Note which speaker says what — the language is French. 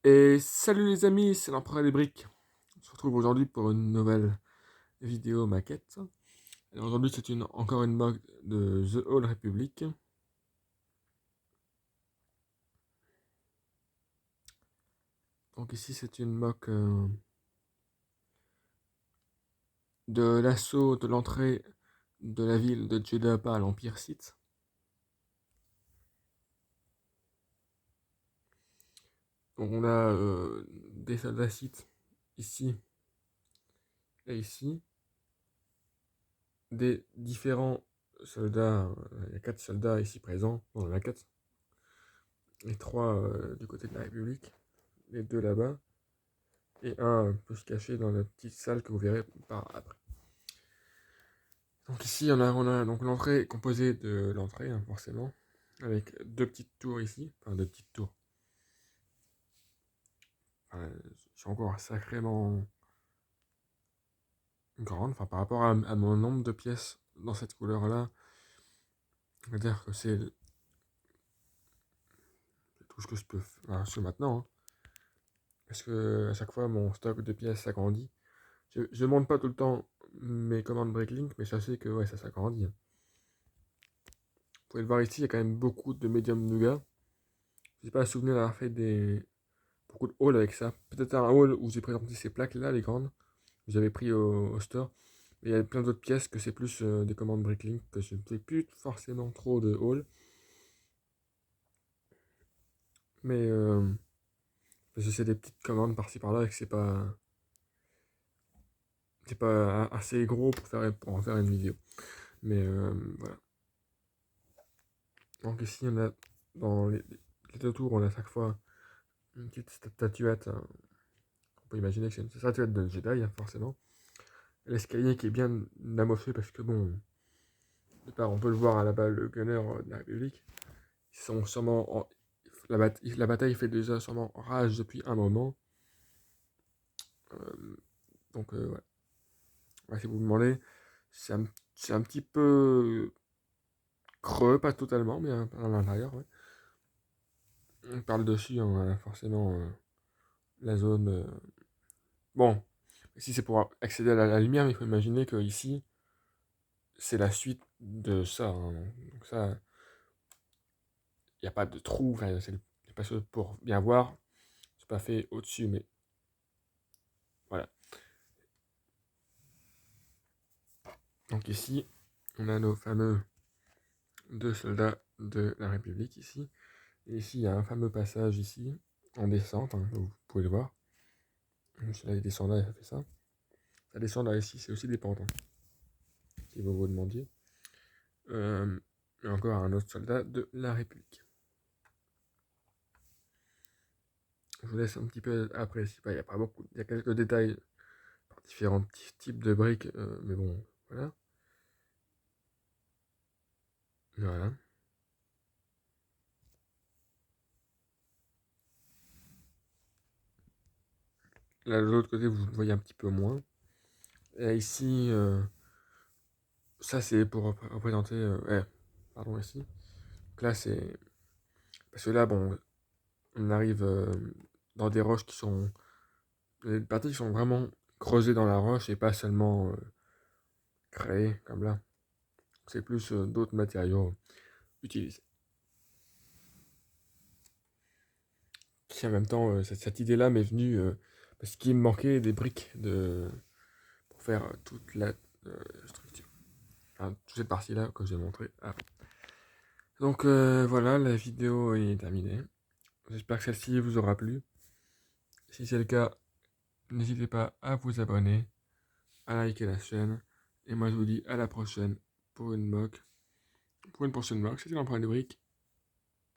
Speaker 1: Et salut les amis, c'est l'Empereur des Briques. On se retrouve aujourd'hui pour une nouvelle vidéo maquette. Et aujourd'hui c'est encore une mock de The Old Republic. Donc ici c'est une mock de l'assaut de l'entrée de la ville de Jeddah par l'Empire Sith. Donc on a des soldats Sith ici et ici. Des différents soldats, il y a 4 soldats ici présents, bon, il y en a 4, les 3 du côté de la République, les 2 là-bas, et un peut se cacher dans la petite salle que vous verrez par après. Donc ici on a donc l'entrée composée de l'entrée, hein, forcément, avec 2 petites tours ici, enfin 2 petites tours. Enfin, c'est encore sacrément grande, enfin par rapport à mon nombre de pièces dans cette couleur-là, on va dire que c'est tout ce que je peux faire, c'est maintenant, hein, parce que à chaque fois mon stock de pièces s'agrandit. Je monte pas tout le temps mes commandes Bricklink, mais sachez que ouais, ça s'agrandit, hein. Vous pouvez le voir ici, il y a quand même beaucoup de médium nougat. Je n'ai pas souvenir d'avoir fait beaucoup de hauls avec ça. Peut-être un haul où j'ai présenté ces plaques-là, les grandes, que j'avais pris au store. Mais il y a plein d'autres pièces que c'est plus des commandes Bricklink, que je ne fais plus forcément trop de hauls. Mais parce que c'est des petites commandes par-ci par-là et que c'est pas assez gros pour en faire une vidéo. Mais voilà. Donc ici, on a dans les 2 tours, on a à chaque fois une petite statuette. On peut imaginer que c'est une statuette de Jedi, hein, forcément. L'escalier qui est bien amoché parce que bon, de part, on peut le voir à là-bas, le gunner de la République. Ils sont sûrement la bataille fait déjà sûrement rage depuis un moment. Donc ouais. Ouais, si vous me demandez, c'est un petit peu creux, pas totalement, mais à l'intérieur, ouais. On parle dessus, on a forcément la zone. Bon, ici c'est pour accéder à la lumière, mais il faut imaginer que ici c'est la suite de ça, hein. Donc ça, il n'y a pas de trou, enfin, c'est pas sûr pour bien voir, c'est pas fait au-dessus, mais voilà. Donc ici, on a nos fameux 2 soldats de la République ici. Et ici, il y a un fameux passage ici, en descente, hein, vous pouvez le voir. Celui-là, il descend là, ça fait ça. Ça descend là ici, c'est aussi des pentes, hein, si vous vous demandiez. Et encore un autre soldat de la République. Je vous laisse un petit peu apprécier. Il n'y a pas beaucoup, il y a quelques détails par différents types de briques, mais bon, voilà. Voilà. Là, de l'autre côté, vous voyez un petit peu moins. Et ici, ça c'est pour représenter. Ouais, pardon, ici. Donc là, c'est. Parce que là, bon, on arrive dans des roches qui sont. Des parties qui sont vraiment creusées dans la roche et pas seulement créées comme là. C'est plus d'autres matériaux utilisés. Qui en même temps, cette idée-là m'est venue parce qu'il me manquait des briques pour faire toute la structure. Enfin, toute cette partie-là que j'ai montré avant. Donc voilà, la vidéo est terminée. J'espère que celle-ci vous aura plu. Si c'est le cas, n'hésitez pas à vous abonner, à liker la chaîne. Et moi je vous dis à la prochaine pour une prochaine mock. C'était l'empreinte de briques.